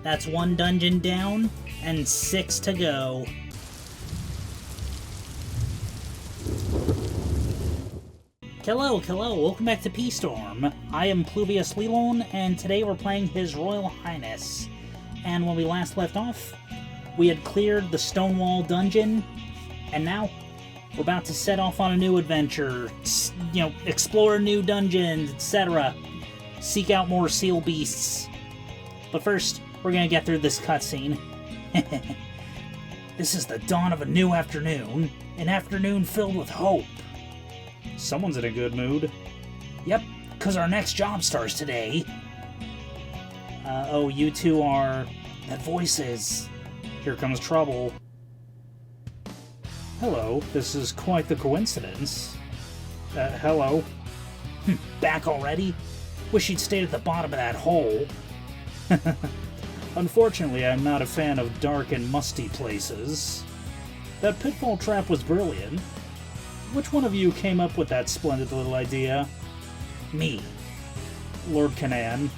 That's 1 dungeon down, and 6 to go. Hello, welcome back to P-Storm. I am Pluvius Lilon, and today we're playing His Royal Highness. And when we last left off, we had cleared the Stonewall dungeon, and now we're about to set off on a new adventure. You know, explore new dungeons, etc. Seek out more seal beasts. But first, we're gonna get through this cutscene. This is the dawn of a new afternoon. An afternoon filled with hope. Someone's in a good mood. Yep, because our next job starts today. Oh, you two are... That voice is... Here comes trouble. Hello, this is quite the coincidence. Hello. Back already? Wish you'd stayed at the bottom of that hole. Unfortunately, I'm not a fan of dark and musty places. That pitfall trap was brilliant. Which one of you came up with that splendid little idea? Me. Lord Canaan.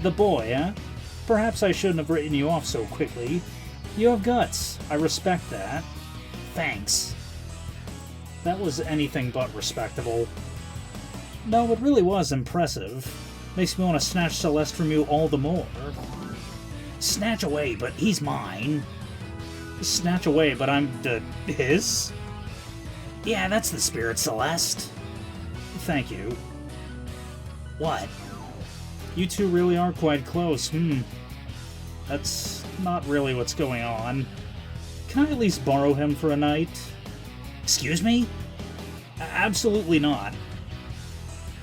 The boy, eh? Perhaps I shouldn't have written you off so quickly. You have guts. I respect that. Thanks. That was anything but respectable. No, it really was impressive. Makes me want to snatch Celeste from you all the more. Snatch away, but he's mine. Snatch away, but I'm his? Yeah, that's the spirit, Celeste. Thank you. What? You two really are quite close. That's not really what's going on. Can I at least borrow him for a night? Excuse me? Absolutely not.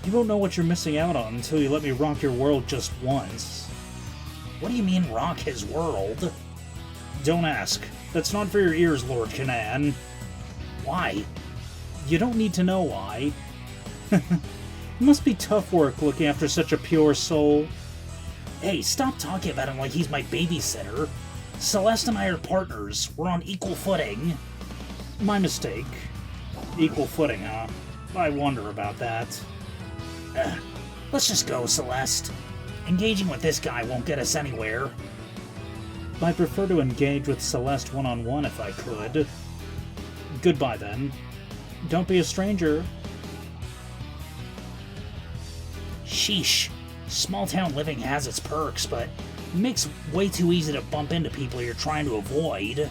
You won't know what you're missing out on until you let me rock your world just once. What do you mean, rock his world? Don't ask. That's not for your ears, Lord Canaan. Why? You don't need to know why. It must be tough work looking after such a pure soul. Hey, stop talking about him like he's my babysitter. Celeste and I are partners. We're on equal footing. My mistake. Equal footing, huh? I wonder about that. Let's just go, Celeste. Engaging with this guy won't get us anywhere. I'd prefer to engage with Celeste one-on-one if I could. Goodbye, then. Don't be a stranger. Sheesh. Small-town living has its perks, but it makes it way too easy to bump into people you're trying to avoid.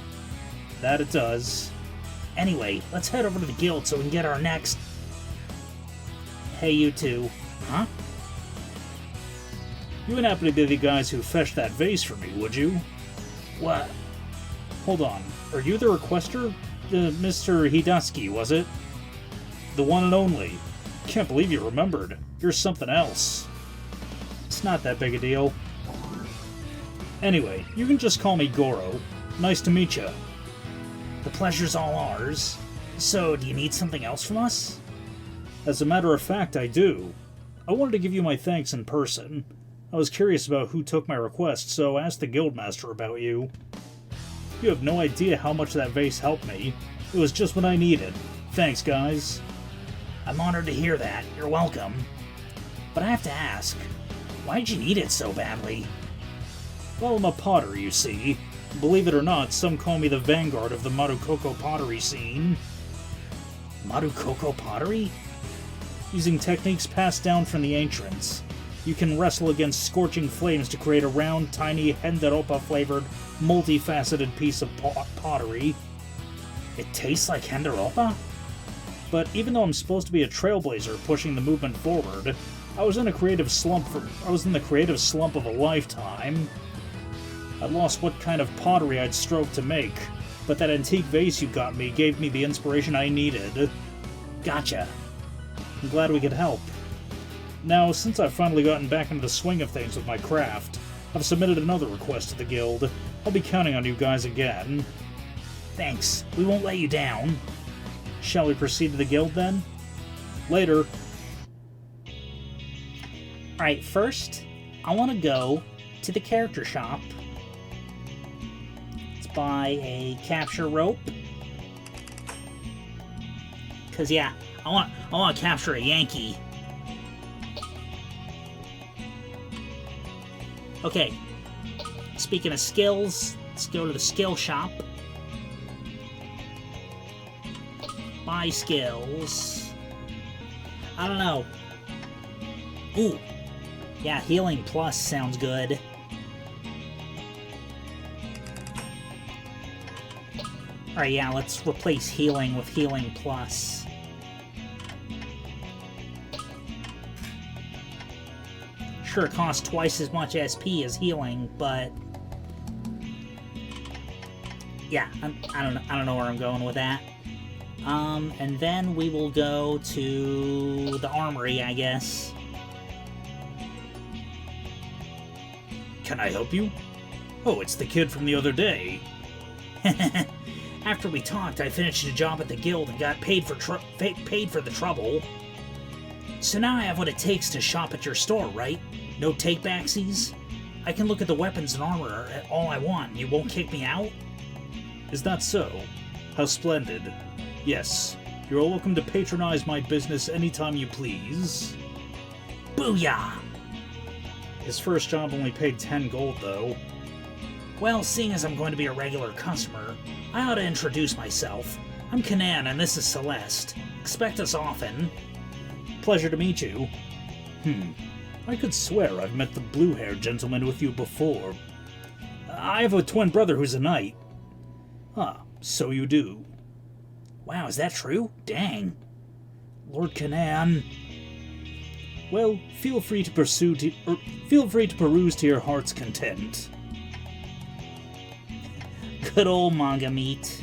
That it does. Anyway, let's head over to the guild so we can get our next... Hey, you two. Huh? You wouldn't happen to be the guys who fetched that vase for me, would you? What? Hold on. Are you the requester? Mr. Hidaski, was it? The one and only. Can't believe you remembered. You're something else. It's not that big a deal. Anyway, you can just call me Goro. Nice to meet you. The pleasure's all ours. So, do you need something else from us? As a matter of fact, I do. I wanted to give you my thanks in person. I was curious about who took my request, so I asked the guildmaster about you. You have no idea how much that vase helped me. It was just what I needed. Thanks, guys. I'm honored to hear that. You're welcome. But I have to ask, why'd you need it so badly? Well, I'm a potter, you see. Believe it or not, some call me the vanguard of the Marukoko pottery scene. Marukoko pottery? Using techniques passed down from the ancients, you can wrestle against scorching flames to create a round, tiny, henderopa-flavored, multifaceted piece of pottery. It tastes like henderopa? But even though I'm supposed to be a trailblazer pushing the movement forward, I was in the creative slump of a lifetime. I lost what kind of pottery I'd strove to make, but that antique vase you got me gave me the inspiration I needed. Gotcha. I'm glad we could help. Now, since I've finally gotten back into the swing of things with my craft, I've submitted another request to the guild. I'll be counting on you guys again. Thanks. We won't let you down. Shall we proceed to the guild, then? Later. Alright, first, I want to go to the character shop. Let's buy a capture rope. Because, yeah, I want to capture a Yankee. Okay. Speaking of skills, let's go to the skill shop. Buy skills. I don't know. Ooh. Yeah, Healing Plus sounds good. Alright, yeah, let's replace Healing with Healing Plus. Sure, it costs twice as much SP as Healing, but... yeah, I don't know where I'm going with that. And then we will go to the armory, I guess. Can I help you? Oh, it's the kid from the other day. After we talked, I finished a job at the guild and got paid for the trouble. So now I have what it takes to shop at your store, right? No take-backsies? I can look at the weapons and armor at all I want. You won't kick me out? Is that so? How splendid. Yes, you're welcome to patronize my business anytime you please. Booyah! His first job only paid 10 gold, though. Well, seeing as I'm going to be a regular customer, I ought to introduce myself. I'm Kanan, and this is Celeste. Expect us often. Pleasure to meet you. I could swear I've met the blue-haired gentleman with you before. I have a twin brother who's a knight. Ah, so you do. Wow, is that true? Dang. Lord Kanan. Well, feel free to peruse to your heart's content. Good old manga meat.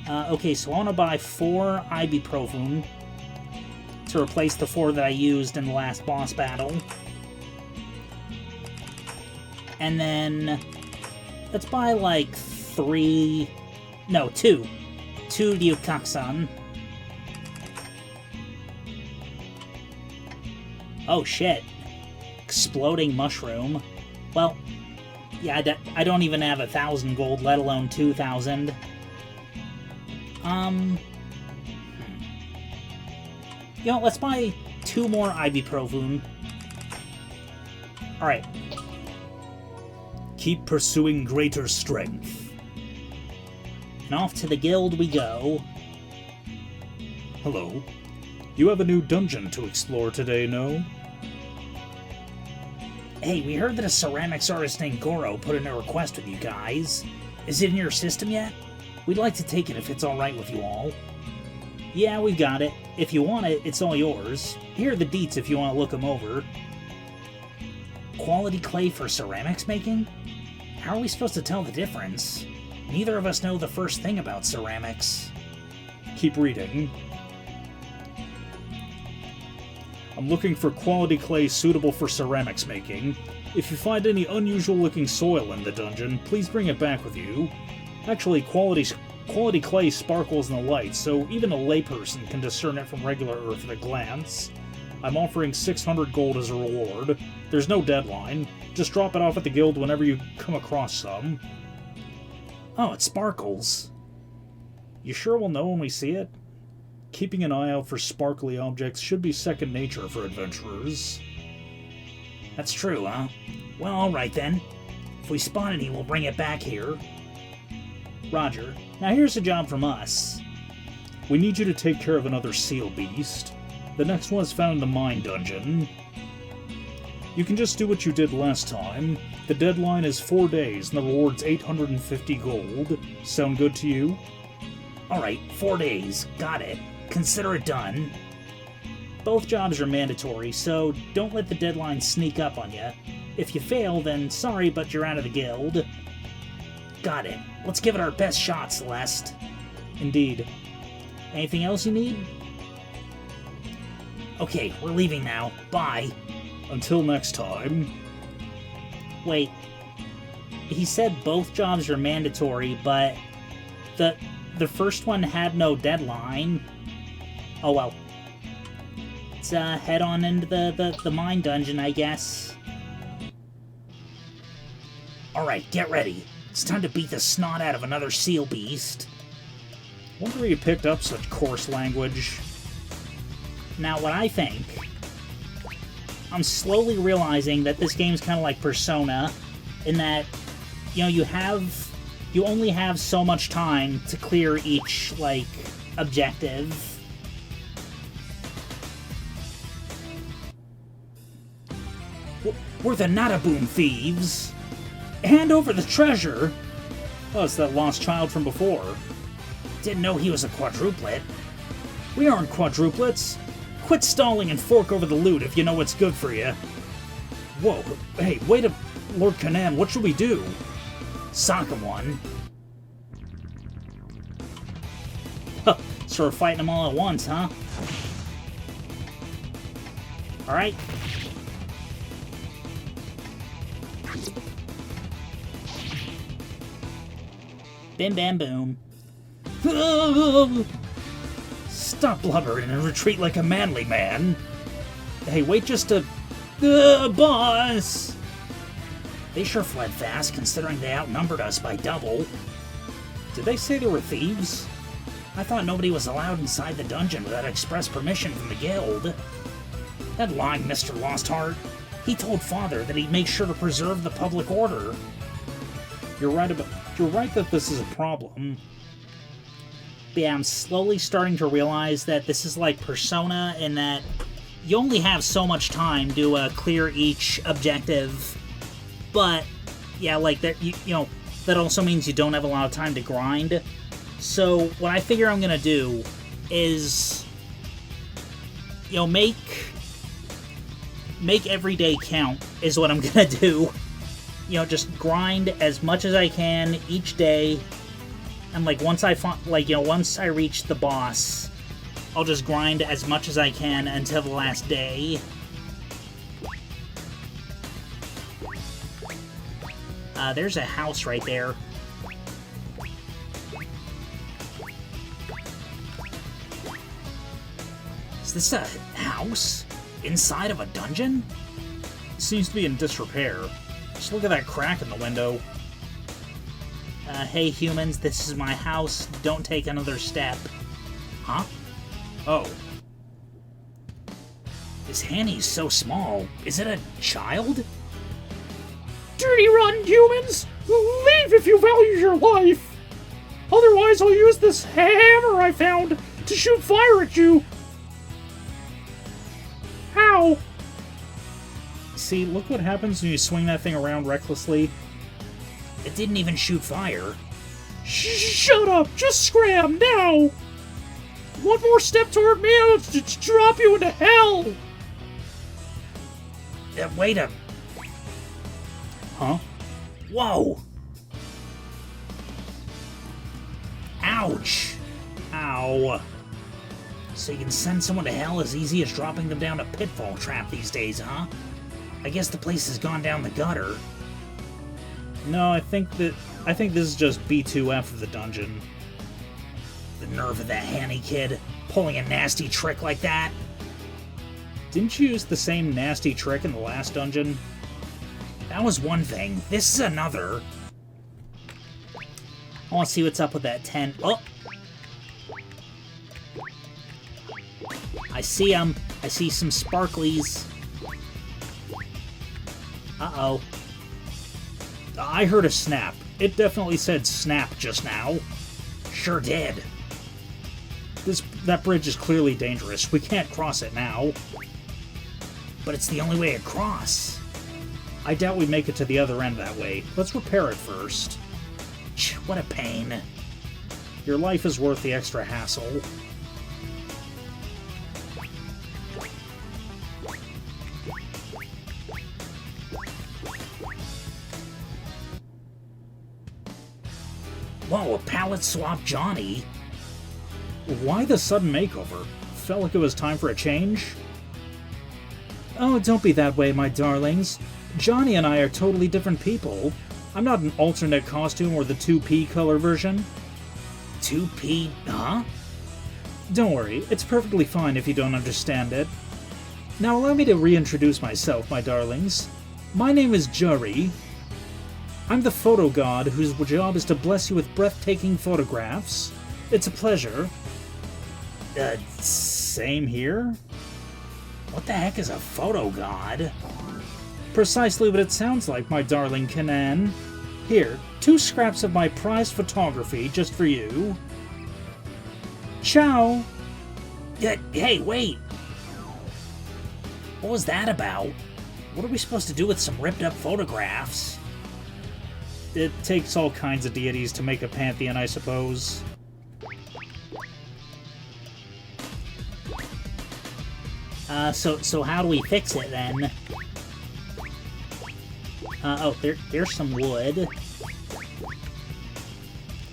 Okay, so I want to buy 4 ibuprofen to replace the 4 that I used in the last boss battle. And then let's buy like 2 Ryukaksan. Oh shit. Exploding mushroom. Well, yeah, I don't even have 1,000 gold, let alone 2,000. You know, let's buy 2 more ibuprofen. Alright. Keep pursuing greater strength. And off to the guild we go. Hello. You have a new dungeon to explore today, no? Hey, we heard that a ceramics artist named Goro put in a request with you guys. Is it in your system yet? We'd like to take it if it's alright with you all. Yeah, we've got it. If you want it, it's all yours. Here are the deets if you want to look them over. Quality clay for ceramics making? How are we supposed to tell the difference? Neither of us know the first thing about ceramics. Keep reading. I'm looking for quality clay suitable for ceramics making. If you find any unusual looking soil in the dungeon, please bring it back with you. Actually, quality clay sparkles in the light, so even a layperson can discern it from regular earth at a glance. I'm offering 600 gold as a reward. There's no deadline. Just drop it off at the guild whenever you come across some. Oh, it sparkles. You sure we'll know when we see it? Keeping an eye out for sparkly objects should be second nature for adventurers. That's true, huh? Well, alright then. If we spot any, we'll bring it back here. Roger. Now here's a job from us. We need you to take care of another seal beast. The next one is found in the mine dungeon. You can just do what you did last time. The deadline is 4 days, and the reward's 850 gold. Sound good to you? Alright, 4 days. Got it. Consider it done. Both jobs are mandatory, so don't let the deadline sneak up on you. If you fail, then sorry, but you're out of the guild. Got it. Let's give it our best shot, Celeste. Indeed. Anything else you need? Okay, we're leaving now. Bye. Until next time. Wait. He said both jobs are mandatory, but the first one had no deadline. Oh well. Let's head on into the mine dungeon, I guess. Alright, get ready. It's time to beat the snot out of another seal beast. Wonder where you picked up such coarse language. Now, what I think... I'm slowly realizing that this game's kind of like Persona, in that you know, you only have so much time to clear each, like, objective. We're the Nadaboom thieves! Hand over the treasure! Oh, it's that lost child from before. Didn't know he was a quadruplet. We aren't quadruplets! Quit stalling and fork over the loot if you know what's good for you. Whoa, hey, wait a... Lord Kanan, what should we do? Sock him one. So we're fighting them all at once, huh? Alright. Bim bam boom. Stop blubbering and retreat like a manly man. Hey, wait just a... boss! They sure fled fast, considering they outnumbered us by double. Did they say they were thieves? I thought nobody was allowed inside the dungeon without express permission from the guild. That lying Mr. Lostheart. He told Father that he'd make sure to preserve the public order. You're right that this is a problem. But yeah, I'm slowly starting to realize that this is like Persona in that you only have so much time to clear each objective. But, yeah, like, that, you know, that also means you don't have a lot of time to grind. So, what I figure I'm gonna do is, you know, make every day count, is what I'm gonna do. You know, just grind as much as I can each day. And, like, once I reach the boss, I'll just grind as much as I can until the last day. There's a house right there. Is this a house? Inside of a dungeon? It seems to be in disrepair. Just look at that crack in the window. Hey humans, this is my house. Don't take another step. Huh? Oh. This Hanny's so small. Is it a child? Dirty rotten humans! Leave if you value your life! Otherwise I'll use this hammer I found to shoot fire at you! Ow! See, look what happens when you swing that thing around recklessly. It didn't even shoot fire. Shut up! Just scram, now! One more step toward me, I'll drop you into hell! Wait a... Huh? Whoa! Ouch! Ow. So you can send someone to hell as easy as dropping them down a pitfall trap these days, huh? I guess the place has gone down the gutter. No, I think this is just B2F of the dungeon. The nerve of that Hanny kid, pulling a nasty trick like that. Didn't you use the same nasty trick in the last dungeon? That was one thing. This is another. I want to see what's up with that tent. Oh! I see them. I see some sparklies. Uh-oh. I heard a snap. It definitely said snap just now. Sure did. That bridge is clearly dangerous. We can't cross it now. But it's the only way across. I doubt we make it to the other end that way. Let's repair it first. What a pain. Your life is worth the extra hassle. Whoa, a palette swap Johnny. Why the sudden makeover? Felt like it was time for a change? Oh, don't be that way, my darlings. Johnny and I are totally different people. I'm not an alternate costume or the 2P color version. 2P, huh? Don't worry, it's perfectly fine if you don't understand it. Now allow me to reintroduce myself, my darlings. My name is Juri. I'm the photo god whose job is to bless you with breathtaking photographs. It's a pleasure. Same here? What the heck is a photo god? Precisely what it sounds like, my darling Kanan. Here, 2 scraps of my prized photography just for you. Ciao! Hey, wait! What was that about? What are we supposed to do with some ripped up photographs? It takes all kinds of deities to make a pantheon, I suppose. So how do we fix it then? Oh, there's some wood.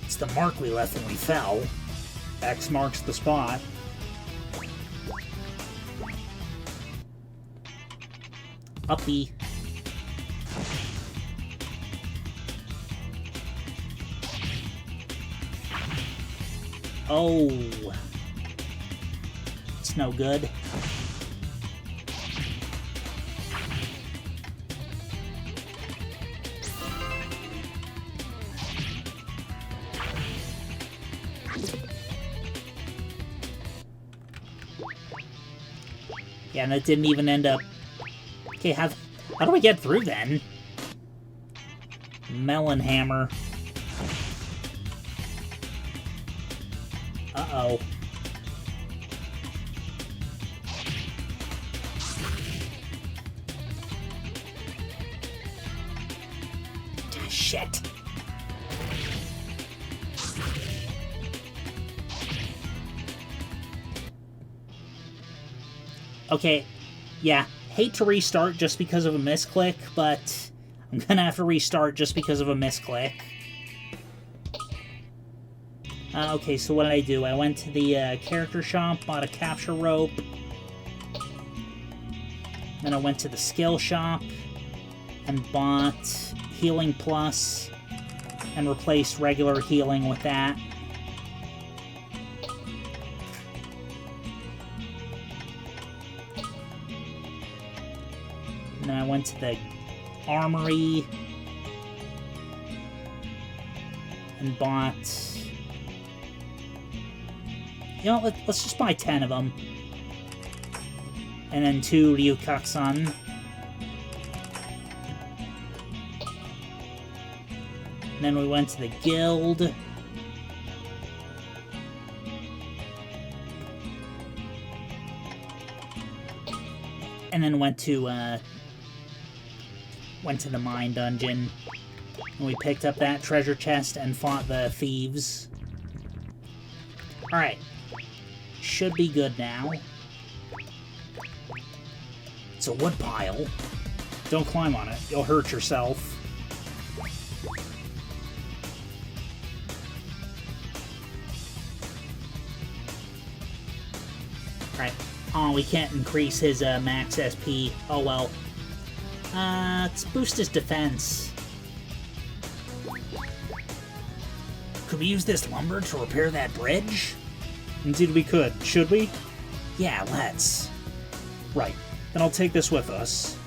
It's the mark we left when we fell. X marks the spot. Uppy. Oh. It's no good. Yeah, and it didn't even end up... Okay, how do we get through then? Melon hammer. Uh-oh. Shit. Okay, yeah, hate to restart just because of a misclick, but I'm gonna have to restart just because of a misclick. Okay, so what did I do? I went to the character shop, bought a capture rope. Then I went to the skill shop and bought Healing Plus and replaced regular healing with that. And then I went to the armory and bought... You know, let's just buy 10 of them. And then 2 Ryukatsun. And then we went to the guild. And then went to the mine dungeon. And we picked up that treasure chest and fought the thieves. Alright. Should be good now. It's a wood pile. Don't climb on it. You'll hurt yourself. Right. Oh, we can't increase his max SP. Oh well. Let's boost his defense. Could we use this lumber to repair that bridge? Indeed we could. Should we? Yeah, let's. Right. Then I'll take this with us.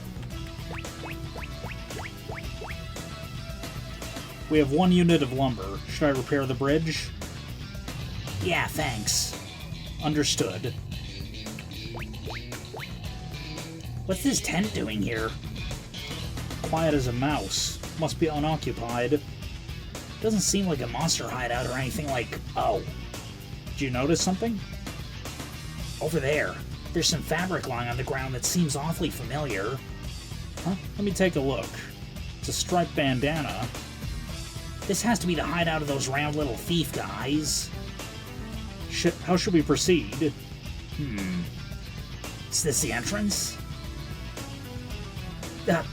We have 1 unit of lumber. Should I repair the bridge? Yeah, thanks. Understood. What's this tent doing here? Quiet as a mouse. Must be unoccupied. Doesn't seem like a monster hideout or anything like... Oh. Did you notice something? Over there. There's some fabric lying on the ground that seems awfully familiar. Huh? Let me take a look. It's a striped bandana. This has to be the hideout of those round little thief guys. How should we proceed? Is this the entrance?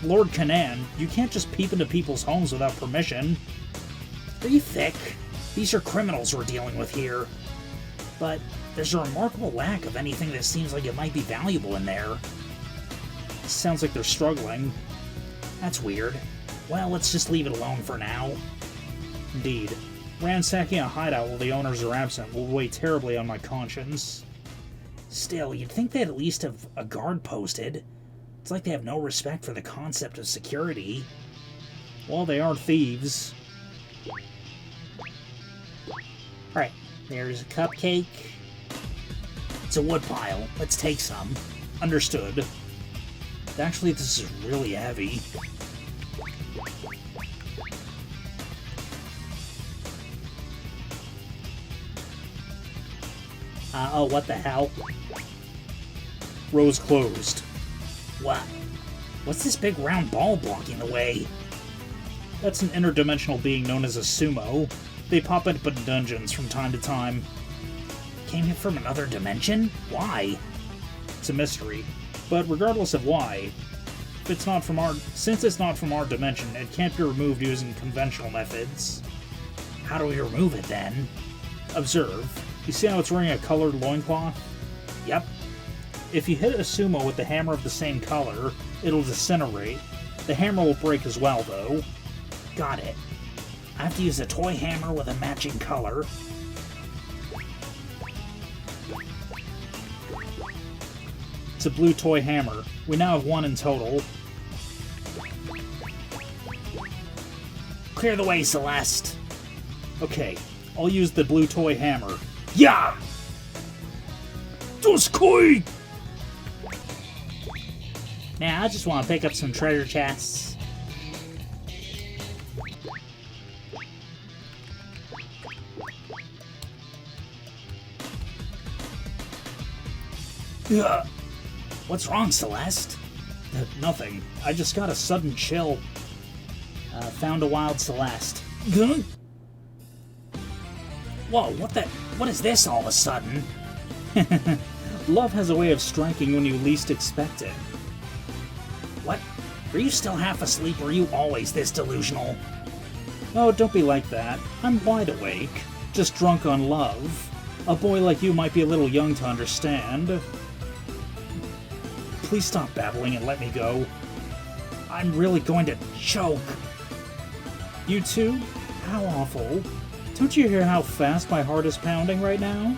Lord Kanan, you can't just peep into people's homes without permission. Are you thick? These are criminals we're dealing with here. But there's a remarkable lack of anything that seems like it might be valuable in there. Sounds like they're struggling. That's weird. Well, let's just leave it alone for now. Indeed. Ransacking a hideout while the owners are absent will weigh terribly on my conscience. Still, you'd think they'd at least have a guard posted. It's like they have no respect for the concept of security. Well, they are thieves. Alright, there's a cupcake. It's a wood pile. Let's take some. Understood. Actually, this is really heavy. Oh, what the hell? Row's closed. What? What's this big round ball blocking the way? That's an interdimensional being known as a sumo. They pop up in dungeons from time to time. Came here from another dimension? Why? It's a mystery. But regardless of why, since it's not from our dimension, it can't be removed using conventional methods. How do we remove it then? Observe. You see how it's wearing a colored loincloth? Yep. If you hit a sumo with the hammer of the same color, it'll disintegrate. The hammer will break as well, though. Got it. I have to use a toy hammer with a matching color. It's a blue toy hammer. We now have 1 in total. Clear the way, Celeste. Okay, I'll use the blue toy hammer. Yeah! Doskoi! Now, I just want to pick up some treasure chests. What's wrong, Celeste? Nothing. I just got a sudden chill. Found a wild Celeste. Whoa, what is this all of a sudden? Love has a way of striking when you least expect it. What? Are you still half asleep, or are you always this delusional? Oh, don't be like that. I'm wide awake. Just drunk on love. A boy like you might be a little young to understand. Please stop babbling and let me go. I'm really going to choke. You too? How awful. Don't you hear how fast my heart is pounding right now?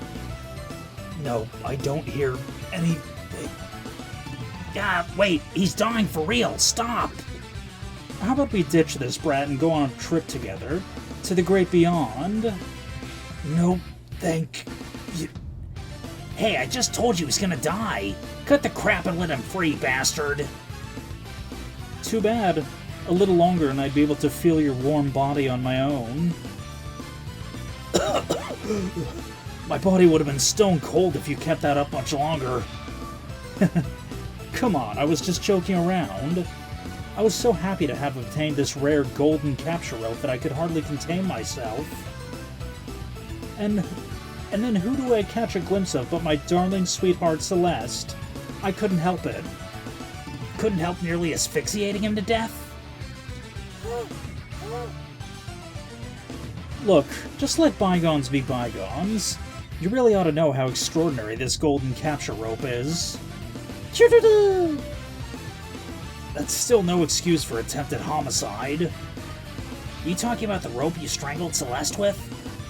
No, I don't hear any... wait, he's dying for real. Stop! How about we ditch this brat and go on a trip together? To the great beyond? No, thank you. Hey, I just told you he's gonna die. Cut the crap and let him free, bastard. Too bad. A little longer and I'd be able to feel your warm body on my own. My body would have been stone cold if you kept that up much longer. Come on, I was just joking around. I was so happy to have obtained this rare golden capture rope that I could hardly contain myself. And then who do I catch a glimpse of but my darling sweetheart Celeste? I couldn't help it. Couldn't help nearly asphyxiating him to death? Look, just let bygones be bygones. You really ought to know how extraordinary this golden capture rope is. That's still no excuse for attempted homicide. You talking about the rope you strangled Celeste with?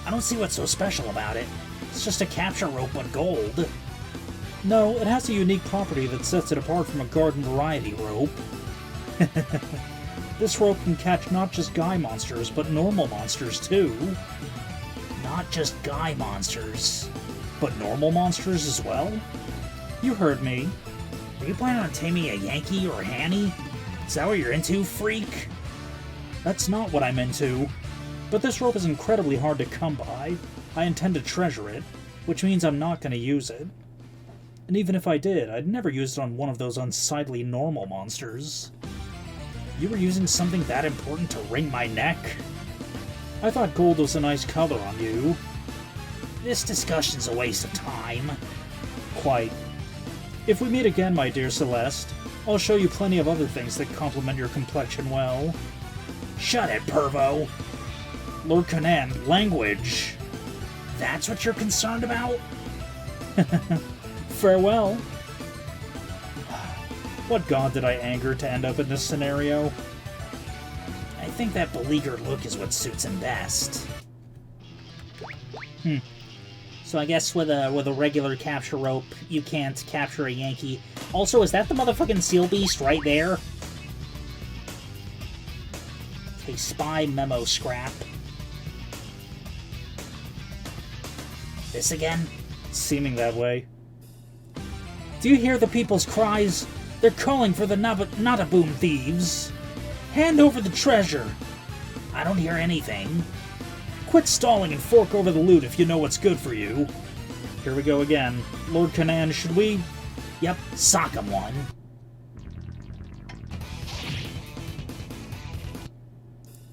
I don't see what's so special about it. It's just a capture rope but gold. No, it has a unique property that sets it apart from a garden variety rope. This rope can catch not just guy monsters, but normal monsters too. Not just guy monsters. But normal monsters as well? You heard me. Are you planning on taming a Yankee or a Hanny? Is that what you're into, freak? That's not what I'm into. But this rope is incredibly hard to come by. I intend to treasure it, which means I'm not going to use it. And even if I did, I'd never use it on one of those unsightly normal monsters. You were using something that important to wring my neck? I thought gold was a nice color on you. This discussion's a waste of time. Quite. If we meet again, my dear Celeste, I'll show you plenty of other things that complement your complexion well. Shut it, Pervo! Lord Conan, language! That's what you're concerned about? Farewell. What god did I anger to end up in this scenario? I think that beleaguered look is what suits him best. So I guess with a regular capture rope, you can't capture a Yankee. Also, is that the motherfucking seal beast right there? Okay, spy memo scrap. This again? Seeming that way. Do you hear the people's cries? They're calling for the Nataboom thieves. Hand over the treasure. I don't hear anything. Quit stalling and fork over the loot if you know what's good for you. here we go again. Lord Kanan, should we... Yep, sock him one.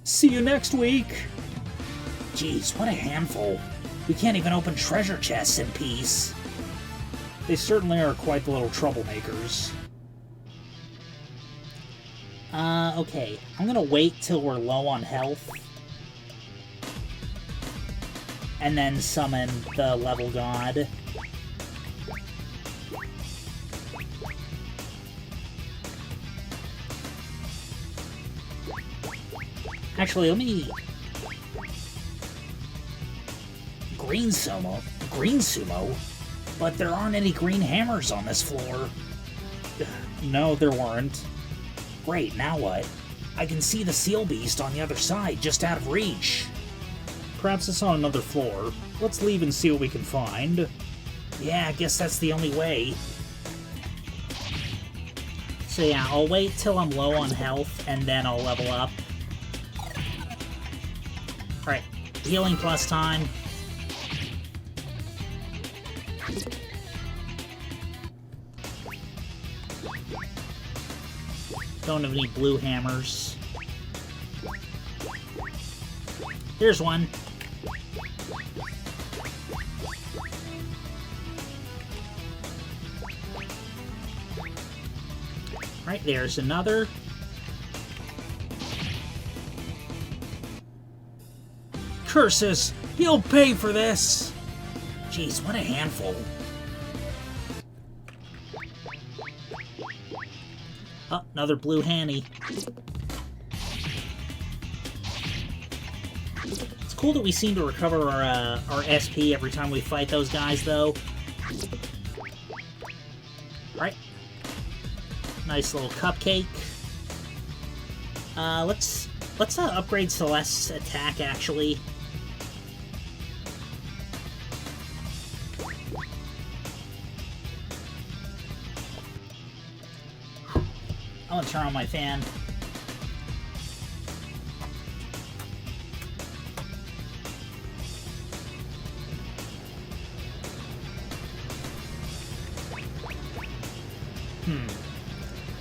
See you next week! Jeez, what a handful. We can't even open treasure chests in peace. They certainly are quite the little troublemakers. Okay. I'm gonna wait till we're low on health. And then summon the level god. Actually, let me... Green sumo? But there aren't any green hammers on this floor. No, there weren't. Great, now what? I can see the seal beast on the other side, just out of reach. Perhaps it's on another floor. Let's leave and see what we can find. Yeah, I guess that's the only way. So yeah, I'll wait till I'm low on health, and then I'll level up. Alright, healing plus time. Don't have any blue hammers. Here's one. Right, there's another. Curses! He'll pay for this! Jeez, what a handful. Oh, another blue Hanny. It's cool that we seem to recover our SP every time we fight those guys, though. Alright. Nice little cupcake. Let's upgrade Celeste's attack, actually. I'm gonna turn on my fan.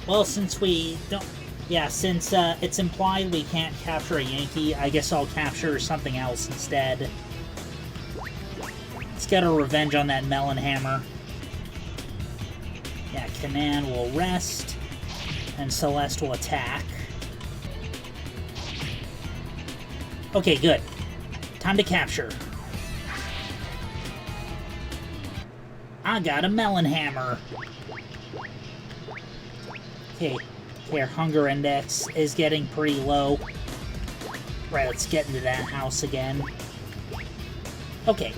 Well, since we don't... Yeah, since it's implied we can't capture a Yankee, I guess I'll capture something else instead. Let's get our revenge on that Melon hammer. Yeah, Kanan will rest, and Celeste will attack. Okay, good. Time to capture. I got a Melon hammer. Okay, our hunger index is getting pretty low. Right, let's get into that house again. Okay.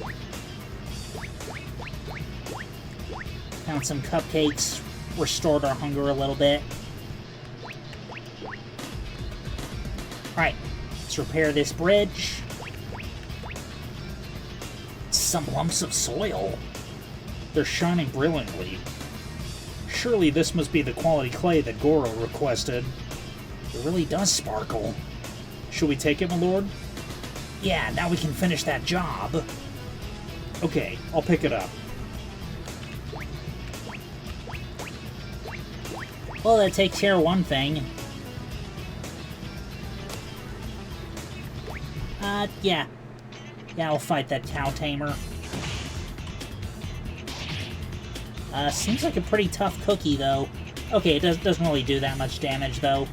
Found some cupcakes, restored our hunger a little bit. Alright, let's repair this bridge. Some lumps of soil. They're shining brilliantly. Surely this must be the quality clay that Goro requested. It really does sparkle. Should we take it, my lord? Yeah, now we can finish that job. Okay, I'll pick it up. Well, that takes care of one thing. Yeah. Yeah, I'll fight that cow tamer. Seems like a pretty tough cookie, though. Okay, it doesn't really do that much damage, though.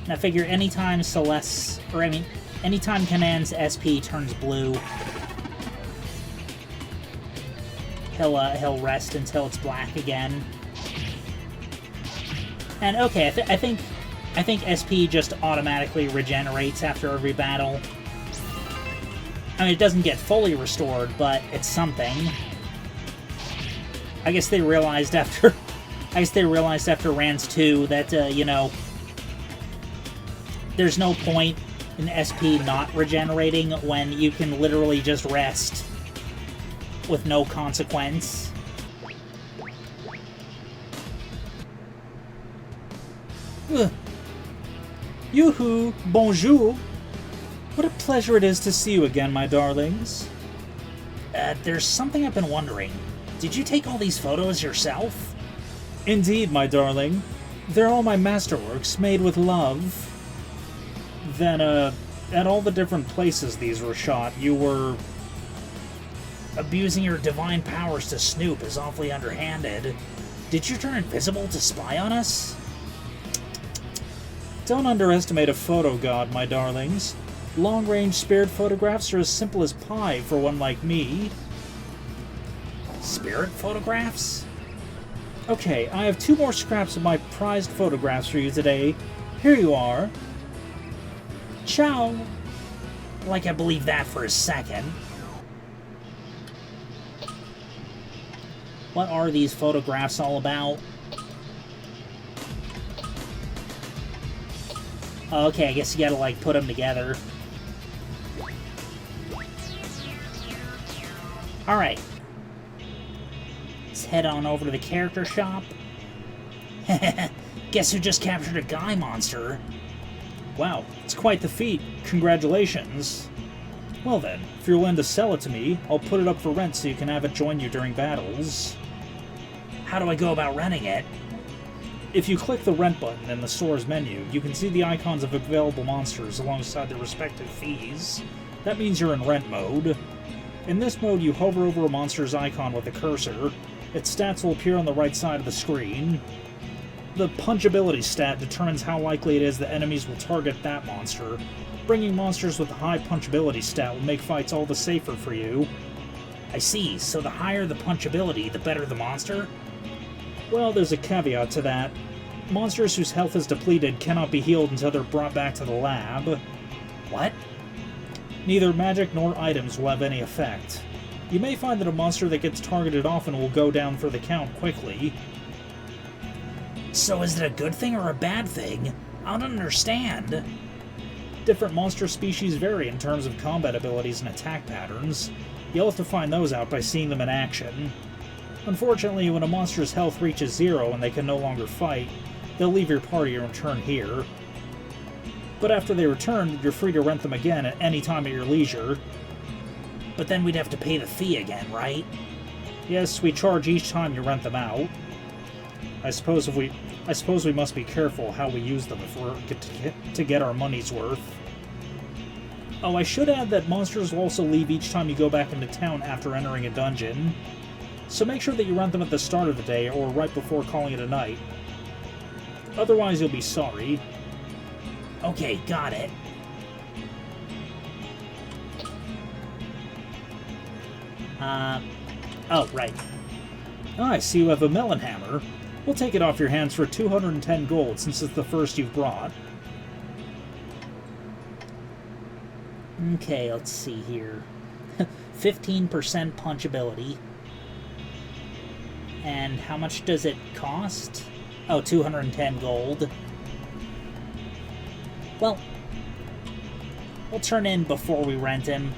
And I figure anytime Celeste... Or, I mean, anytime Kanan's SP turns blue, he'll rest until it's black again. And, okay, I think SP just automatically regenerates after every battle. I mean, it doesn't get fully restored, but it's something. I guess they realized after Rans 2 that, you know, there's no point in SP not regenerating when you can literally just rest with no consequence. Yoo-hoo, bonjour. What a pleasure it is to see you again, my darlings. There's something I've been wondering. Did you take all these photos yourself? Indeed, my darling. They're all my masterworks, made with love. Then, at all the different places these were shot, you were... Abusing your divine powers to snoop is awfully underhanded. Did you turn invisible to spy on us? Don't underestimate a photo god, my darlings. Long-range spirit photographs are as simple as pie for one like me. Spirit photographs? Okay, I have 2 more scraps of my prized photographs for you today. Here you are. Ciao! Like I believe that for a second. What are these photographs all about? Okay, I guess you gotta, like, put them together. Alright. Let's head on over to the character shop. Guess who just captured a guy monster? Wow, it's quite the feat. Congratulations. Well then, if you're willing to sell it to me, I'll put it up for rent so you can have it join you during battles. How do I go about renting it? If you click the rent button in the store's menu, you can see the icons of available monsters alongside their respective fees. That means you're in rent mode. In this mode, you hover over a monster's icon with a cursor. Its stats will appear on the right side of the screen. The punchability stat determines how likely it is that enemies will target that monster. Bringing monsters with a high punchability stat will make fights all the safer for you. I see, so the higher the punchability, the better the monster? Well, there's a caveat to that. Monsters whose health is depleted cannot be healed until they're brought back to the lab. What? Neither magic nor items will have any effect. You may find that a monster that gets targeted often will go down for the count quickly. So is it a good thing or a bad thing? I don't understand. Different monster species vary in terms of combat abilities and attack patterns. You'll have to find those out by seeing them in action. Unfortunately, when a monster's health reaches 0 and they can no longer fight, they'll leave your party and return here. But after they return, you're free to rent them again at any time at your leisure. But then we'd have to pay the fee again, right? Yes, we charge each time you rent them out. I suppose we must be careful how we use them if we're to get our money's worth. Oh, I should add that monsters will also leave each time you go back into town after entering a dungeon. So make sure that you rent them at the start of the day or right before calling it a night. Otherwise, you'll be sorry. Okay, got it. Oh, right. I see you have a melon hammer. We'll take it off your hands for 210 gold since it's the first you've brought. Okay, let's see here. 15% punchability. And how much does it cost? Oh, 210 gold. Well, we'll turn in before we rent him.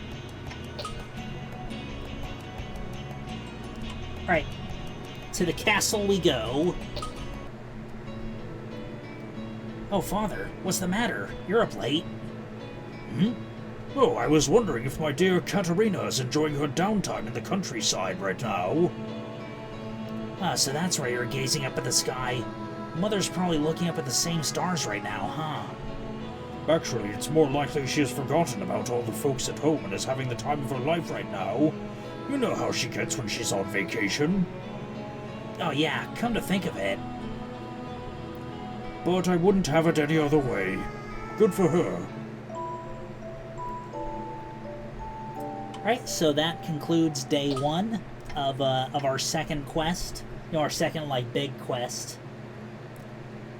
Alright, to the castle we go. Oh, Father, what's the matter? You're up late. Oh, I was wondering if my dear Katerina is enjoying her downtime in the countryside right now. Ah, so that's why you're gazing up at the sky. Mother's probably looking up at the same stars right now, huh? Actually, it's more likely she has forgotten about all the folks at home and is having the time of her life right now. You know how she gets when she's on vacation. Oh yeah, come to think of it. But I wouldn't have it any other way. Good for her. Alright, so that concludes day 1 of our second quest. You know, our second, like, big quest.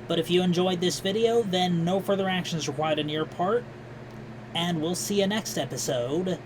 But if you enjoyed this video, then no further action is required on your part. And we'll see you next episode.